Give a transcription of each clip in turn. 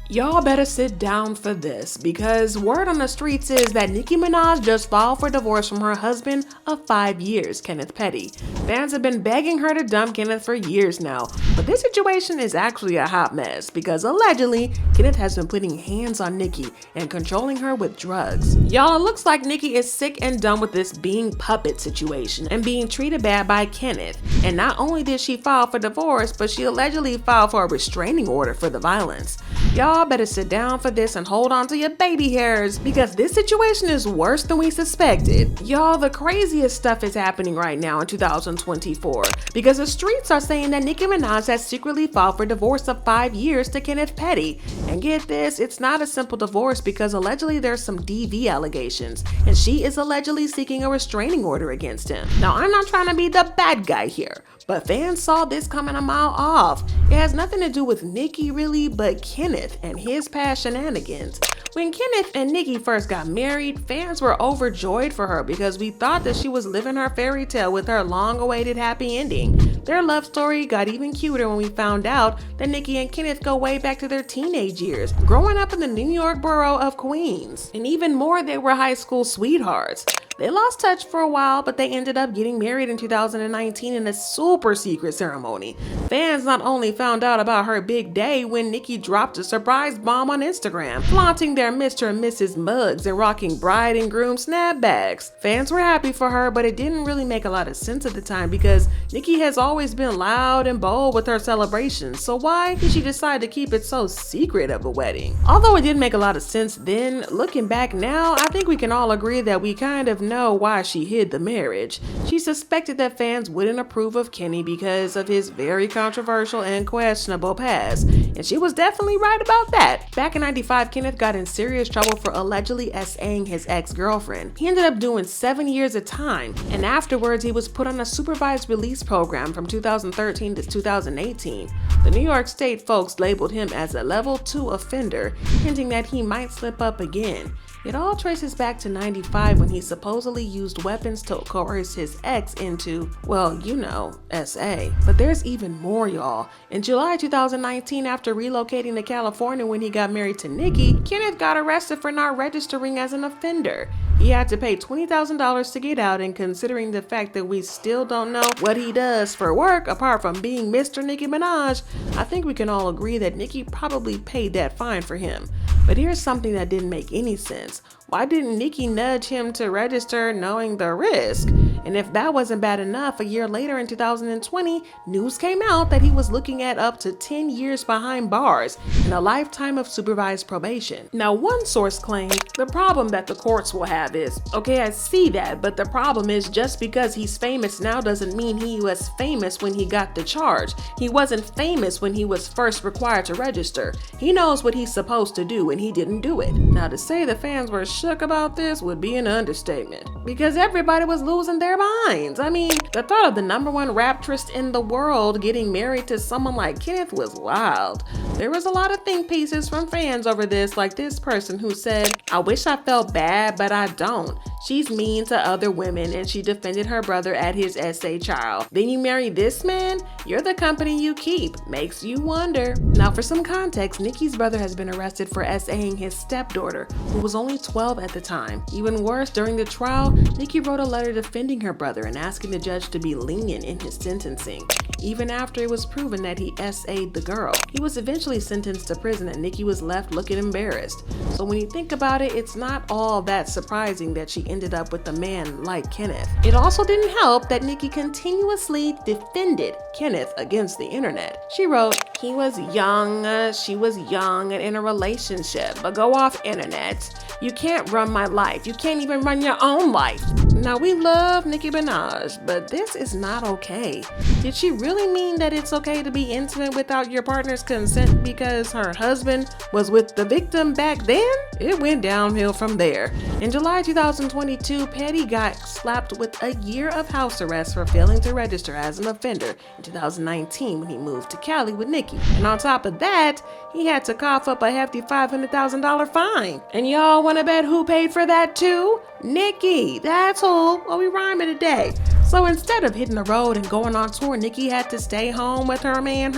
Y'all better sit down for this, because word on the streets is that Nicki Minaj just filed for divorce from her husband of 5 years, Kenneth Petty. Fans have been begging her to dump Kenneth for years now, but this situation is actually a hot mess because allegedly, Kenneth has been putting hands on Nicki and controlling her with drugs. Y'all, it looks like Nicki is sick and done with this being puppet situation and being treated bad by Kenneth. And not only did she file for divorce, but she allegedly filed for a restraining order for the violence. Y'all better sit down for this and hold on to your baby hairs, because this situation is worse than we suspected. Y'all, the craziest stuff is happening right now in 2024 because the streets are saying that Nicki Minaj has secretly filed for divorce of 5 years to Kenneth Petty. And get this, it's not a simple divorce because allegedly there's some DV allegations and she is allegedly seeking a restraining order against him. Now, I'm not trying to be the bad guy here, but fans saw this coming a mile off. It has nothing to do with Nicki really, but Kenneth and his past shenanigans. When Kenneth and Nicki first got married, fans were overjoyed for her because we thought that she was living her fairy tale with her long-awaited happy ending. Their love story got even cuter when we found out that Nicki and Kenneth go way back to their teenage years, growing up in the New York borough of Queens. And even more, they were high school sweethearts. They lost touch for a while, but they ended up getting married in 2019 in a super secret ceremony. Fans not only found out about her big day when Nicki dropped a surprise bomb on Instagram, flaunting their Mr. and Mrs. mugs and rocking bride and groom snapbacks. Fans were happy for her, but it didn't really make a lot of sense at the time because Nicki has always been loud and bold with her celebrations, so why did she decide to keep it so secret of a wedding? Although it didn't make a lot of sense then, looking back now, I think we can all agree that we kind of know why she hid the marriage. She suspected that fans wouldn't approve of Kenny because of his very controversial and questionable past, and she was definitely right about that. Back in '95, Kenneth got in serious trouble for allegedly SAing his ex-girlfriend. He ended up doing 7 years of time, and afterwards he was put on a supervised release program from 2013 to 2018. The New York State folks labeled him as a level 2 offender, hinting that he might slip up again. It all traces back to '95 when he supposedly used weapons to coerce his ex into, well, you know, SA. But there's even more, y'all. In July 2019, after relocating to California when he got married to Nicki, Kenneth got arrested for not registering as an offender. He had to pay $20,000 to get out, and considering the fact that we still don't know what he does for work apart from being Mr. Nicki Minaj, I think we can all agree that Nicki probably paid that fine for him. But here's something that didn't make any sense. Why didn't Nicki nudge him to register knowing the risk? And if that wasn't bad enough, a year later in 2020, news came out that he was looking at up to 10 years behind bars and a lifetime of supervised probation. Now, one source claimed the problem that the courts will have is, okay, I see that, but the problem is just because he's famous now doesn't mean he was famous when he got the charge. He wasn't famous when he was first required to register. He knows what he's supposed to do and he didn't do it. Now, to say the fans were shook about this would be an understatement because everybody was losing their minds. I mean, the thought of the #1 raptress in the world getting married to someone like Kenneth was wild. There was a lot of think pieces from fans over this, like this person who said, "I wish I felt bad, but I don't. She's mean to other women and she defended her brother at his SA trial. Then you marry this man? You're the company you keep. Makes you wonder." Now, for some context, Nicki's brother has been arrested for SAing his stepdaughter, who was only 12 at the time. Even worse, during the trial, Nicki wrote a letter defending her brother and asking the judge to be lenient in his sentencing. Even after it was proven that he SA'd the girl, he was eventually sentenced to prison and Nicki was left looking embarrassed. So when you think about it, it's not all that surprising that she ended up with a man like Kenneth. It also didn't help that Nicki continuously defended Kenneth against the internet. She wrote, "He was young, she was young and in a relationship, but go off internet. You can't run my life. You can't even run your own life." Now, we love Nicki Minaj, but this is not okay. Did she really mean that it's okay to be intimate without your partner's consent because her husband was with the victim back then? It went downhill from there. In July 2022, Petty got slapped with a year of house arrest for failing to register as an offender in 2019 when he moved to Cali with Nicki. And on top of that, he had to cough up a hefty $500,000 fine. And y'all wanna bet who paid for that too? Nicki. That's who. Well, we rhyming today. So So instead of hitting the road and going on tour, Nicki had to stay home with her man.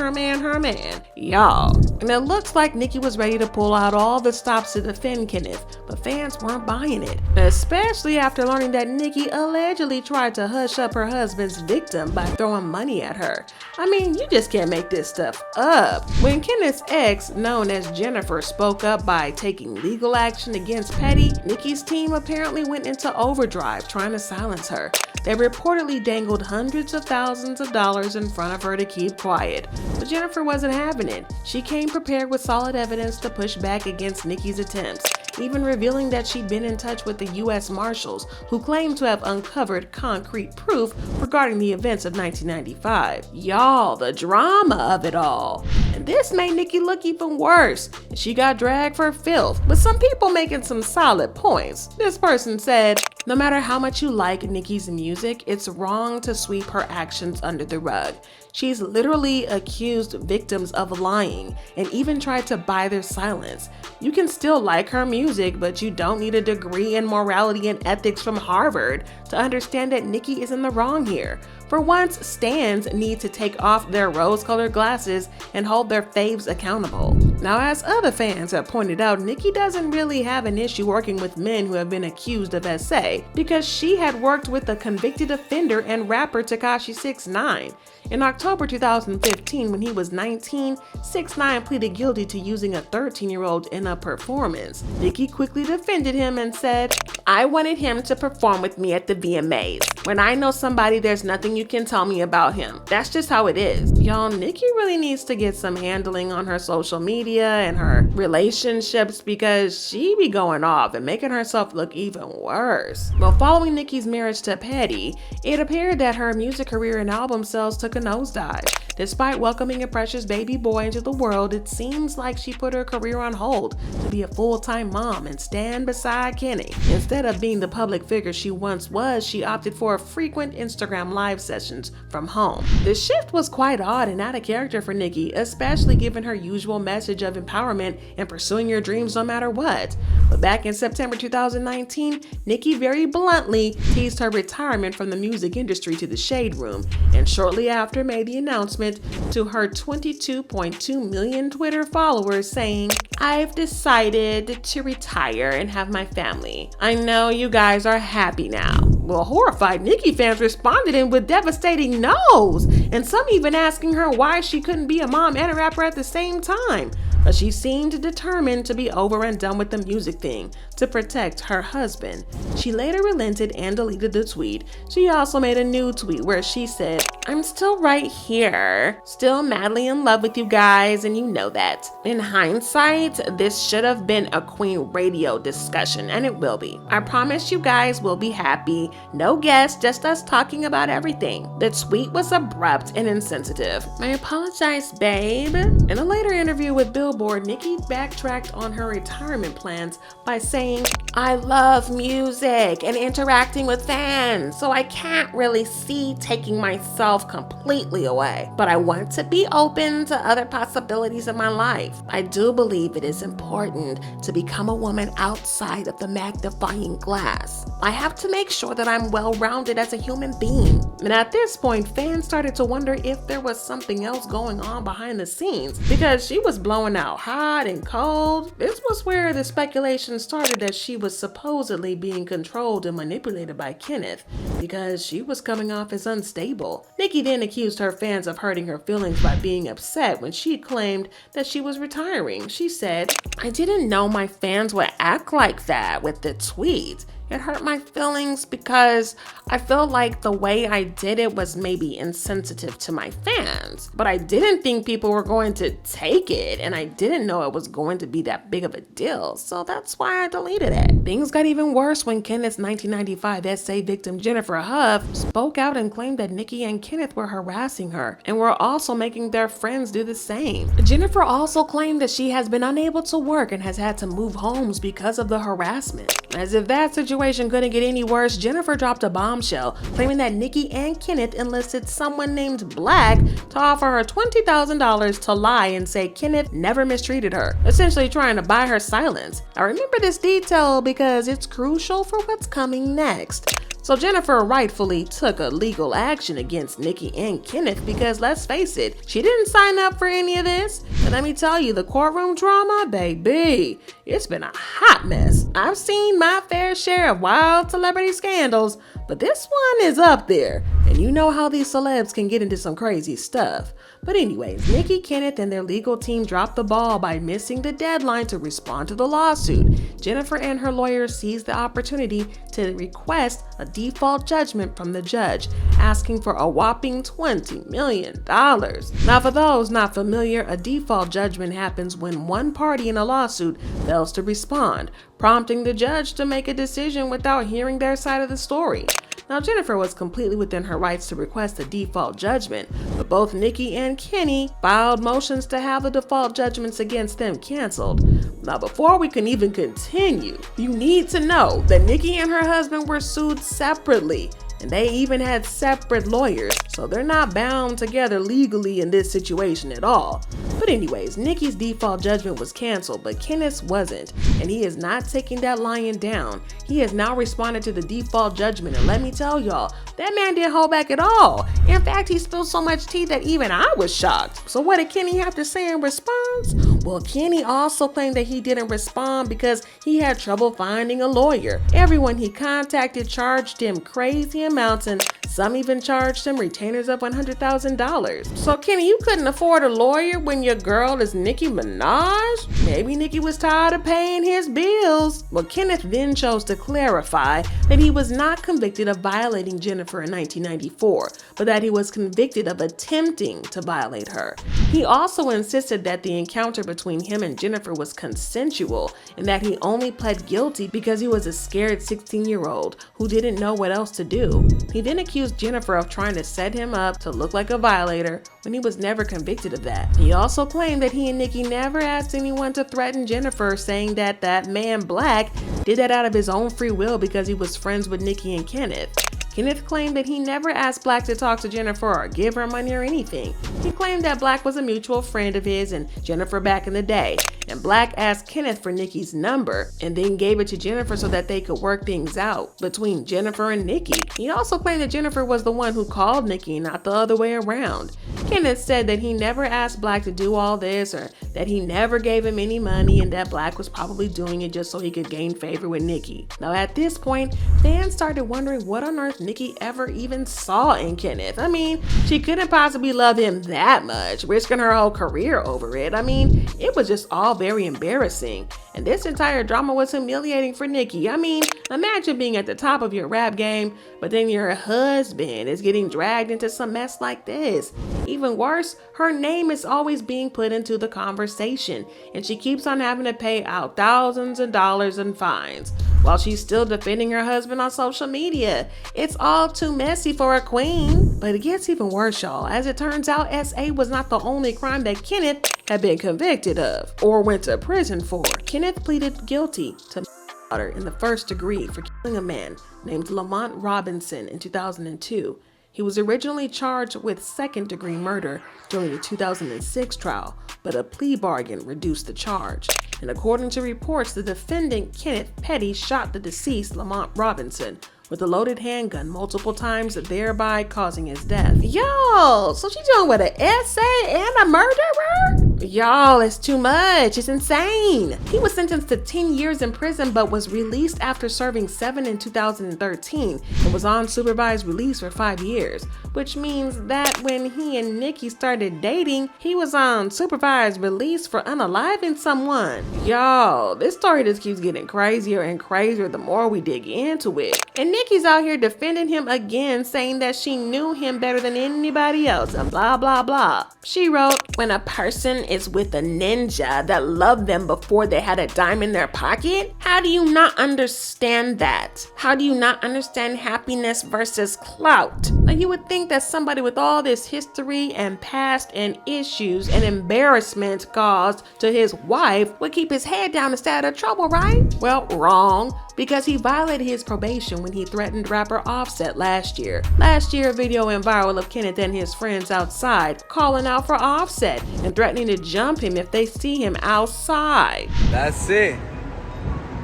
Y'all. And it looks like Nicki was ready to pull out all the stops to defend Kenneth, but fans weren't buying it, especially after learning that Nicki allegedly tried to hush up her husband's victim by throwing money at her. I mean, you just can't make this stuff up. When Kenneth's ex, known as Jennifer, spoke up by taking legal action against Petty, Nicki's team apparently went into overdrive trying to silence her. They reportedly dangled hundreds of thousands of dollars in front of her to keep quiet, but Jennifer wasn't having it. She came prepared with solid evidence to push back against Nicki's attempts, even revealing that she'd been in touch with the U.S. Marshals, who claimed to have uncovered concrete proof regarding the events of 1995. Y'all, the drama of it all. And this made Nicki look even worse. She got dragged for filth, with some people making some solid points. This person said, "No matter how much you like Nicki's music, it's wrong to sweep her actions under the rug. She's literally accused victims of lying and even tried to buy their silence. You can still like her music, but you don't need a degree in morality and ethics from Harvard to understand that Nicki is in the wrong here. For once, stans need to take off their rose-colored glasses and hold their faves accountable." Now, as other fans have pointed out, Nicki doesn't really have an issue working with men who have been accused of SA, because she had worked with the convicted offender and rapper Tekashi 6ix9ine. In October 2015, when he was 19, 6ix9ine pleaded guilty to using a 13-year-old in a performance. Nicki quickly defended him and said, "I wanted him to perform with me at the VMAs. When I know somebody, there's nothing you can tell me about him. That's just how it is." Y'all, Nicki really needs to get some handling on her social media and her relationships, because she be going off and making herself look even worse. Well, following Nicki's marriage to Petty, it appeared that her music career and album sales took a nosedive. Despite welcoming a precious baby boy into the world, it seems like she put her career on hold to be a full-time mom and stand beside Kenny. Instead of being the public figure she once was, she opted for frequent Instagram live sessions from home. The shift was quite odd and out of character for Nicki, especially given her usual message of empowerment and pursuing your dreams no matter what. But back in September 2019, Nicki very bluntly teased her retirement from the music industry to the Shade Room, and shortly after made the announcement to her 22.2 million Twitter followers, saying, "I've decided to retire and have my family. I know you guys are happy now." Well, horrified Nicki fans responded in with devastating no's, and some even asking her why she couldn't be a mom and a rapper at the same time. But she seemed determined to be over and done with the music thing to protect her husband. She later relented and deleted the tweet. She also made a new tweet where she said, "I'm still right here, still madly in love with you guys, and you know that. In hindsight, this should have been a Queen Radio discussion, and it will be. I promise you guys will be happy. No guests, just us talking about everything." The tweet was abrupt and insensitive. "I apologize, babe." In a later interview with Billboard, Nicki backtracked on her retirement plans by saying, "I love music and interacting with fans, so I can't really see taking myself completely away. But I want to be open to other possibilities in my life. I do believe it is important to become a woman outside of the magnifying glass. I have to make sure that I'm well-rounded as a human being." And at this point, fans started to wonder if there was something else going on behind the scenes, because she was blowing out hot and cold. This was where the speculation started that she was supposedly being controlled and manipulated by Kenneth, because she was coming off as unstable. Nicki then accused her fans of hurting her feelings by being upset when she claimed that she was retiring. She said, "I didn't know my fans would act like that with the tweet. It hurt my feelings because I feel like the way I did it was maybe insensitive to my fans. But I didn't think people were going to take it, and I didn't know it was going to be that big of a deal, so that's why I deleted it." Things got even worse when Kenneth's 1995 SA victim Jennifer Huff spoke out and claimed that Nicki and Kenneth were harassing her and were also making their friends do the same. Jennifer also claimed that she has been unable to work and has had to move homes because of the harassment. As if that situation couldn't get any worse, Jennifer dropped a bombshell, claiming that Nicki and Kenneth enlisted someone named Black to offer her $20,000 to lie and say Kenneth never mistreated her, essentially trying to buy her silence. I remember this detail because it's crucial for what's coming next. So Jennifer rightfully took a legal action against Nicki and Kenneth because let's face it, she didn't sign up for any of this. And let me tell you, the courtroom drama, baby, it's been a hot mess. I've seen my fair share of wild celebrity scandals, but this one is up there. And you know how these celebs can get into some crazy stuff. But anyways, Nicki, Kenneth, and their legal team dropped the ball by missing the deadline to respond to the lawsuit. Jennifer and her lawyer seized the opportunity to request a default judgment from the judge, asking for a whopping $20 million. Now, for those not familiar, a default judgment happens when one party in a lawsuit fails to respond, prompting the judge to make a decision without hearing their side of the story. Now, Jennifer was completely within her rights to request a default judgment, but both Nicki and Kenny filed motions to have the default judgments against them canceled. Now, before we can even continue, you need to know that Nicki and her husband were sued separately, and they even had separate lawyers, so they're not bound together legally in this situation at all. But anyways, Nicki's default judgment was canceled, but Kenneth's wasn't, and he is not taking that lying down. He has now responded to the default judgment, and let me tell y'all, that man didn't hold back at all. In fact, he spilled so much tea that even I was shocked. So what did Kenny have to say in response? Well, Kenny also claimed that he didn't respond because he had trouble finding a lawyer. Everyone he contacted charged him crazy amounts, and some even charged him retainers of $100,000. So Kenny, you couldn't afford a lawyer when your girl is Nicki Minaj? Maybe Nicki was tired of paying his bills. Well, Kenneth then chose to clarify that he was not convicted of violating Jennifer in 1994, but that he was convicted of attempting to violate her. He also insisted that the encounter between him and Jennifer was consensual and that he only pled guilty because he was a scared 16-year-old who didn't know what else to do. He then accused Jennifer of trying to set him up to look like a violator when he was never convicted of that. He also claimed that he and Nicki never asked anyone to threaten Jennifer, saying that that man Black did that out of his own free will because he was friends with Nicki and Kenneth. Kenneth claimed that he never asked Black to talk to Jennifer or give her money or anything. He claimed that Black was a mutual friend of his and Jennifer back in the day, and Black asked Kenneth for Nicki's number and then gave it to Jennifer so that they could work things out between Jennifer and Nicki. He also claimed that Jennifer was the one who called Nicki, not the other way around. Kenneth said that he never asked Black to do all this, or that he never gave him any money, and that Black was probably doing it just so he could gain favor with Nicki. Now at this point, fans started wondering what on earth Nicki ever even saw in Kenneth. I mean, she couldn't possibly love him that much, risking her whole career over it. I mean, it was just all very embarrassing. And this entire drama was humiliating for Nicki. I mean, imagine being at the top of your rap game, but then your husband is getting dragged into some mess like this. Even worse, her name is always being put into the conversation, and she keeps on having to pay out thousands of dollars in fines while she's still defending her husband on social media. It's all too messy for a queen. But it gets even worse, y'all. As it turns out, SA was not the only crime that Kenneth had been convicted of or went to prison for. Kenneth pleaded guilty to murder in the first degree for killing a man named Lamont Robinson in 2002. He was originally charged with second-degree murder during the 2006 trial, but a plea bargain reduced the charge. And according to reports, the defendant, Kenneth Petty, shot the deceased Lamont Robinson with a loaded handgun multiple times, thereby causing his death. Yo, so she doing with an SA and a murderer? Y'all, it's too much. It's insane. He was sentenced to 10 years in prison, but was released after serving 7 in 2013 and was on supervised release for 5 years, which means that when he and Nicki started dating, he was on supervised release for unaliving someone. Y'all, this story just keeps getting crazier and crazier the more we dig into it. And Nicki's out here defending him again, saying that she knew him better than anybody else and blah blah blah. She wrote, "When a person is with a ninja that loved them before they had a dime in their pocket, how do you not understand that? How do you not understand happiness versus clout?" Now you would think that somebody with all this history and past and issues and embarrassment caused to his wife would keep his head down and stay out of trouble, right? Well, wrong. Because he violated his probation when he threatened rapper Offset last year. Last year, a video went viral of Kenneth and his friends outside calling out for Offset and threatening to jump him if they see him outside. That's it.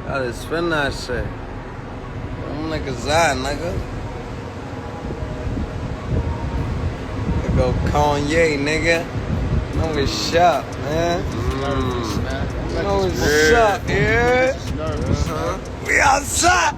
Gotta spin that shit. I'm like a Zod, nigga. go Kanye, nigga. You know what's up, man? You know what's up, yeah? We outside.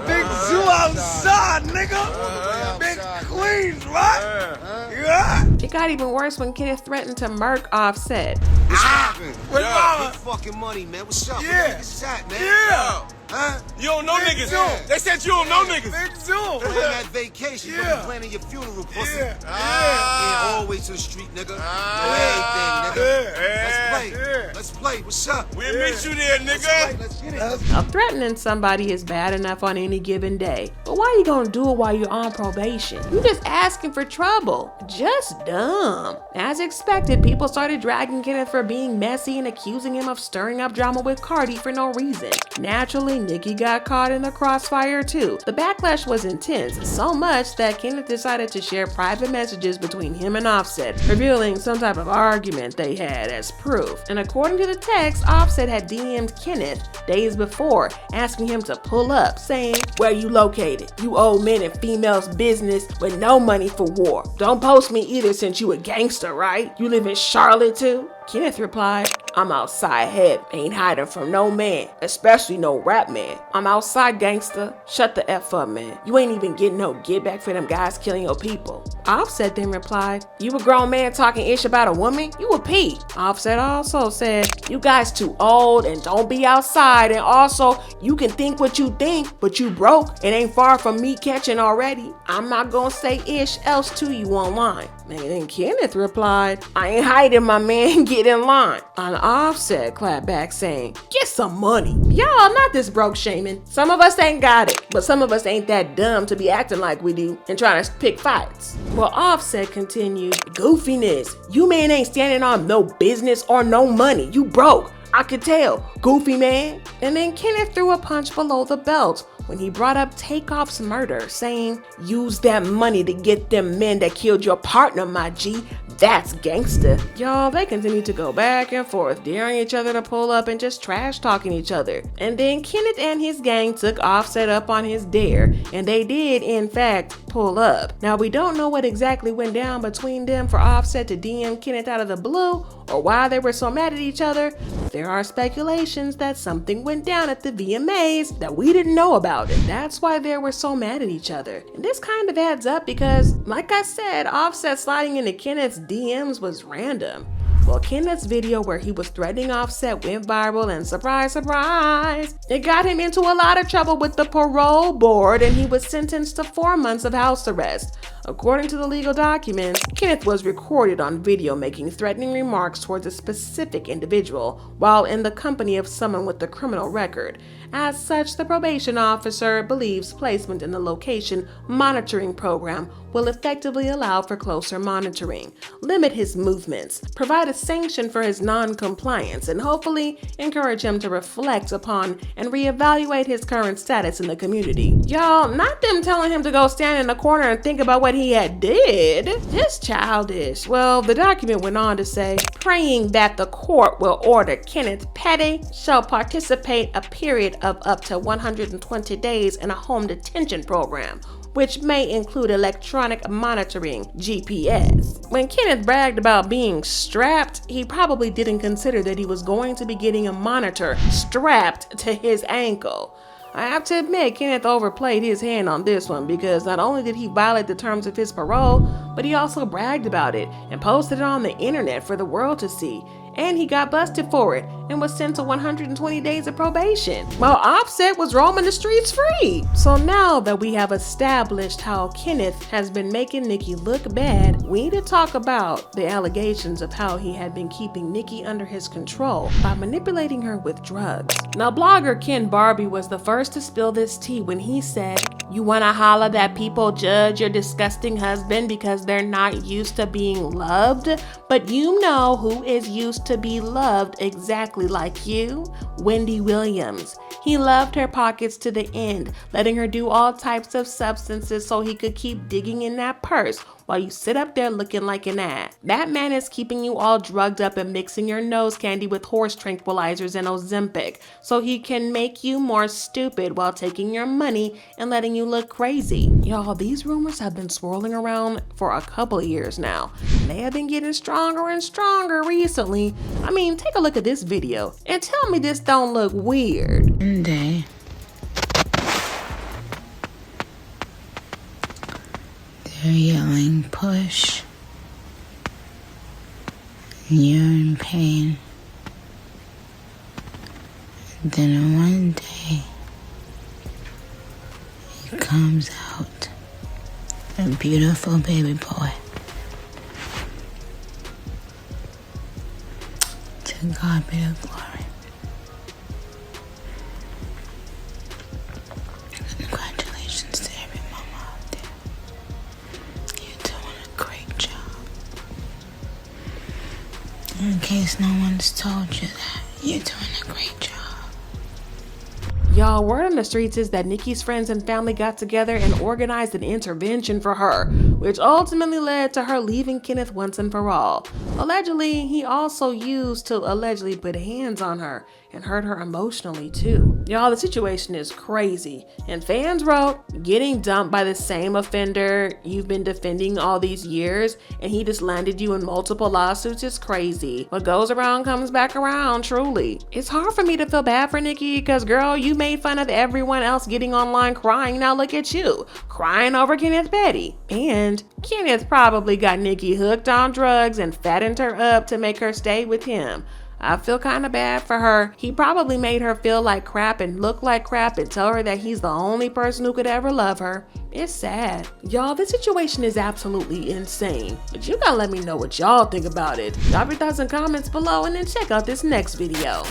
Big Zoo outside, nigga. Big Queens, right? Yeah. It got even worse when Kenneth threatened to murk Offset. What's happening? What's wrong? Big fucking money, man. What's up? Yeah. Where the niggas at, man? Yeah. Huh? You don't know Big niggas. Zoo. They said you don't know niggas. Big Zoo. Plan that vacation. You Yeah. planning your funeral, pussy. Yeah. Yeah, all the way to the street, nigga. Know everything, nigga. Let's play. Let's play. What's up? We'll meet you there, Let's play. nigga. Let's get it. Now, threatening somebody is bad enough on any given day, but why you gonna do it while you're on probation? You just asking for trouble. Just dumb. As expected, people started dragging Kenneth for being messy and accusing him of stirring up drama with Cardi for no reason. Naturally, Nicki got caught in the crossfire too. The backlash was intense, so much that Kenneth decided to share private messages between him and Offset, revealing some type of argument they had as proof. And according to the text, Offset had DM'd Kenneth days before, asking him to pull up, saying, "Where you located? You old men and females business with no money for war. Don't post me either since you a gangster, right? You live in Charlotte too?" Kenneth replied, "I'm outside head, ain't hiding from no man, especially no rap man. I'm outside gangster, shut the F up, man. You ain't even getting no get back for them guys killing your people." Offset then replied, "You a grown man talking ish about a woman? You a P." Offset also said, "You guys too old and don't be outside, and also you can think what you think, but you broke and ain't far from me catching already. I'm not gonna say ish else to you online." And then Kenneth replied, "I ain't hiding, my man, get in line." On Offset clapped back saying, "Get some money. Y'all not this broke shaming. Some of us ain't got it, but some of us ain't that dumb to be acting like we do and trying to pick fights." Well, Offset continued, "Goofiness. You man ain't standing on no business or no money. You broke. I could tell. Goofy man." And then Kenneth threw a punch below the belt when he brought up Takeoff's murder, saying, "Use that money to get them men that killed your partner, my G. That's gangster." Y'all, they continue to go back and forth, daring each other to pull up and just trash talking each other. And then Kenneth and his gang took Offset up on his dare, and they did, in fact, pull up. Now, we don't know what exactly went down between them for Offset to DM Kenneth out of the blue, or why they were so mad at each other. There are speculations that something went down at the VMAs that we didn't know about, and that's why they were so mad at each other. And this kind of adds up because, like I said, Offset sliding into Kenneth's DMs was random. Well, Kenneth's video where he was threatening Offset went viral, and surprise, surprise, it got him into a lot of trouble with the parole board, and he was sentenced to 4 months of house arrest. According to the legal documents, Kenneth was recorded on video making threatening remarks towards a specific individual while in the company of someone with a criminal record. As such, the probation officer believes placement in the location monitoring program will effectively allow for closer monitoring, limit his movements, provide a sanction for his non-compliance, and hopefully encourage him to reflect upon and reevaluate his current status in the community. Y'all, not them telling him to go stand in a corner and think about what he had did. Just childish. Well, the document went on to say, praying that the court will order Kenneth Petty shall participate a period of up to 120 days in a home detention program, which may include electronic monitoring, GPS. When Kenneth bragged about being strapped, he probably didn't consider that he was going to be getting a monitor strapped to his ankle. I have to admit, Kenneth overplayed his hand on this one because not only did he violate the terms of his parole, but he also bragged about it and posted it on the internet for the world to see. And he got busted for it and was sent to 120 days of probation, while Offset was roaming the streets free. So now that we have established how Kenneth has been making Nicki look bad, we need to talk about the allegations of how he had been keeping Nicki under his control by manipulating her with drugs. Now, blogger Ken Barbie was the first to spill this tea when he said, "You wanna holla that people judge your disgusting husband because they're not used to being loved? But you know who is used to be loved exactly like you? Wendy Williams. He loved her pockets to the end, letting her do all types of substances so he could keep digging in that purse while you sit up there looking like an ass. That man is keeping you all drugged up and mixing your nose candy with horse tranquilizers and Ozempic so he can make you more stupid while taking your money and letting you look crazy. Y'all, these rumors have been swirling around for a couple of years now. They have been getting stronger and stronger recently. I mean, take a look at this video and tell me this don't look weird. One day, they're yelling, push. You're in pain. Then one day, he comes out, a beautiful baby boy. To God be the glory. Congratulations to every mama out there. You're doing a great job. In case no one's told you that, you're doing a great job. Y'all, word on the streets is that Nicki's friends and family got together and organized an intervention for her, which ultimately led to her leaving Kenneth once and for all. Allegedly, he also used to allegedly put hands on her and hurt her emotionally too. Y'all, the situation is crazy. And fans wrote, getting dumped by the same offender you've been defending all these years and he just landed you in multiple lawsuits is crazy. What goes around comes back around, truly. It's hard for me to feel bad for Nicki because girl, you made fun of everyone else getting online crying. Now look at you, crying over Kenneth Petty. And Kenneth probably got Nicki hooked on drugs and fattened her up to make her stay with him. I feel kind of bad for her. He probably made her feel like crap and look like crap and tell her that he's the only person who could ever love her. It's sad. Y'all, this situation is absolutely insane. But you gotta let me know what y'all think about it. Drop your thoughts and comments below and then check out this next video.